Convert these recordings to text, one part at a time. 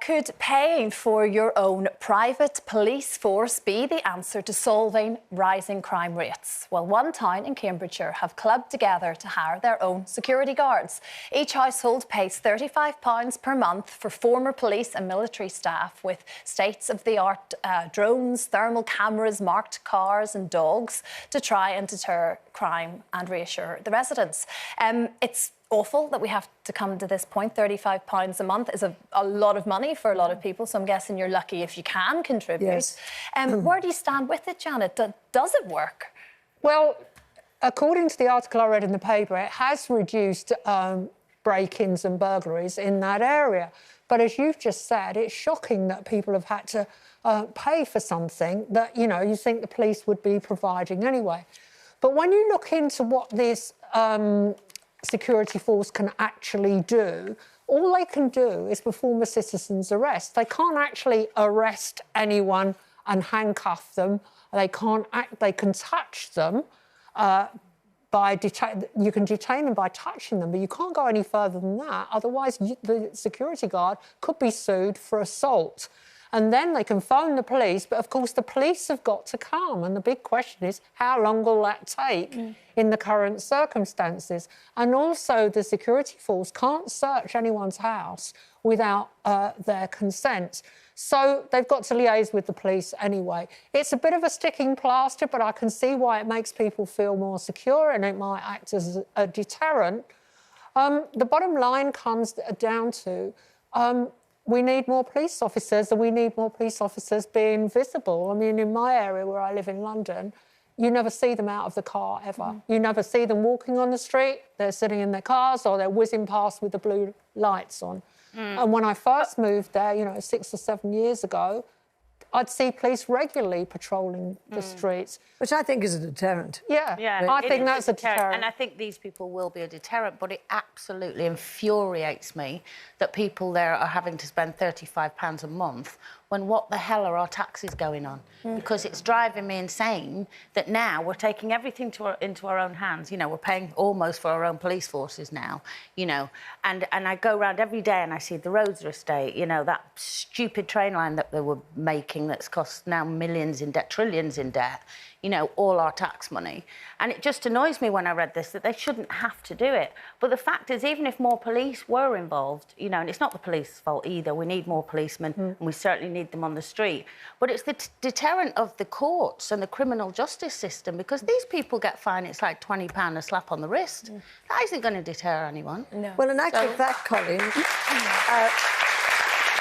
Could paying for your own private police force be the answer to solving rising crime rates? Well, one town in Cambridgeshire have clubbed together to hire their own security guards. Each household pays £35 per month for former police and military staff with state-of-the-art drones, thermal cameras, marked cars and dogs to try and deter crime and reassure the residents. It's awful that we have to come to this point. £35 a month is a lot of money for a lot of people, so I'm guessing you're lucky if you can contribute. Yes. Where do you stand with it, Janet? Does it work? Well, according to the article I read in the paper, it has reduced break-ins and burglaries in that area. But as you've just said, it's shocking that people have had to pay for something that, you think the police would be providing anyway. But when you look into what this security force can actually do, all they can do is perform a citizen's arrest. They can't actually arrest anyone and handcuff them. They can touch them you can detain them by touching them, but you can't go any further than that. Otherwise, the security guard could be sued for assault. And then they can phone the police, but of course the police have got to come. And the big question is, how long will that take in the current circumstances? And also the security force can't search anyone's house without their consent. So they've got to liaise with the police anyway. It's a bit of a sticking plaster, but I can see why it makes people feel more secure and it might act as a deterrent. The bottom line comes down to we need more police officers, and we need more police officers being visible. I mean, in my area where I live in London, you never see them out of the car, ever. You never see them walking on the street. They're sitting in their cars or they're whizzing past with the blue lights on. And when I first moved there, 6 or 7 years ago, I'd see police regularly patrolling the streets. Which I think is a deterrent. Yeah. I think that's a deterrent. And I think these people will be a deterrent, but it absolutely infuriates me that people there are having to spend £35 a month when what the hell are our taxes going on? Because it's driving me insane that now we're taking everything into our own hands. We're paying almost for our own police forces now, And I go around every day and I see the Rosa estate, that stupid train line that they were making that's cost now millions in debt, trillions in debt, all our tax money. And it just annoys me when I read this that they shouldn't have to do it. But the fact is, even if more police were involved, and it's not the police's fault either, we need more policemen and we certainly need them on the street. But it's the deterrent of the courts and the criminal justice system, because these people get fined, it's like £20 a slap on the wrist. That isn't going to deter anyone. No. Well, in actual fact, Colleen,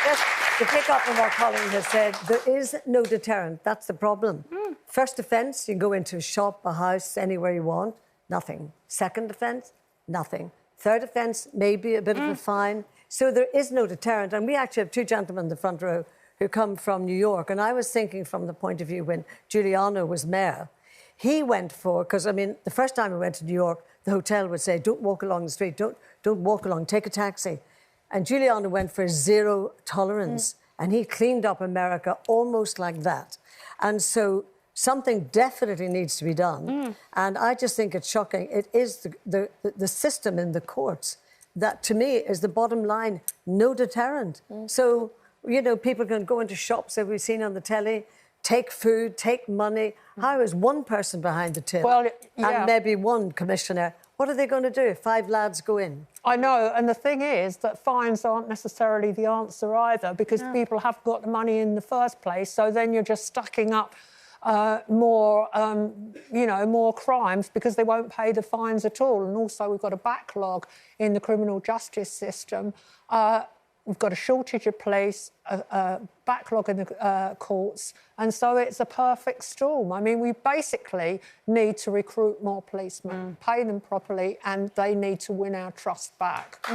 just to pick up on what Colleen has said, there is no deterrent. That's the problem. First offence, you can go into a shop, a house, anywhere you want, nothing. Second offence, nothing. Third offence, maybe a bit of a fine. So there is no deterrent. And we actually have two gentlemen in the front row who come from New York. And I was thinking from the point of view when Giuliano was mayor, he went for, because, the first time I went to New York, the hotel would say, don't walk along the street, don't walk along, take a taxi. And Giuliano went for zero tolerance. And he cleaned up America almost like that. And so something definitely needs to be done. And I just think it's shocking. It is the system in the courts that, to me, is the bottom line, no deterrent. So, people can go into shops that we've seen on the telly, take food, take money. How is one person behind the till and maybe one commissioner? What are they going to do if 5 lads go in? I know, and the thing is that fines aren't necessarily the answer either, because people haven't got the money in the first place, so then you're just stacking up more crimes because they won't pay the fines at all. And also we've got a backlog in the criminal justice system. We've got a shortage of police, a backlog in the courts, and so it's a perfect storm. We basically need to recruit more policemen, pay them properly, and they need to win our trust back.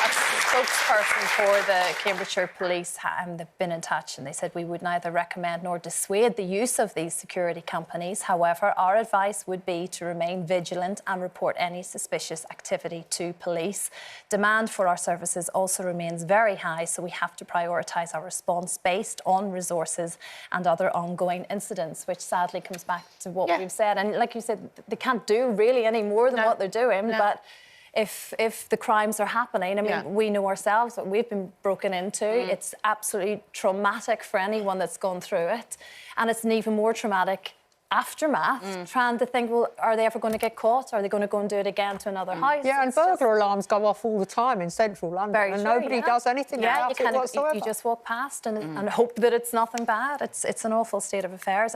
A spokesperson for the Cambridgeshire Police, they've been in touch and they said we would neither recommend nor dissuade the use of these security companies. However, our advice would be to remain vigilant and report any suspicious activity to police. Demand for our services also remains very high, so we have to prioritise our response based on resources and other ongoing incidents, which sadly comes back to what we've said. And like you said, they can't do really any more than what they're doing, but if the crimes are happening. I mean, we know ourselves that we've been broken into. It's absolutely traumatic for anyone that's gone through it. And it's an even more traumatic aftermath, trying to think, well, are they ever going to get caught? Are they going to go and do it again to another house? Yeah, and burglar alarms go off all the time in central London, and nobody does anything about it whatsoever. You just walk past and hope that it's nothing bad. It's an awful state of affairs.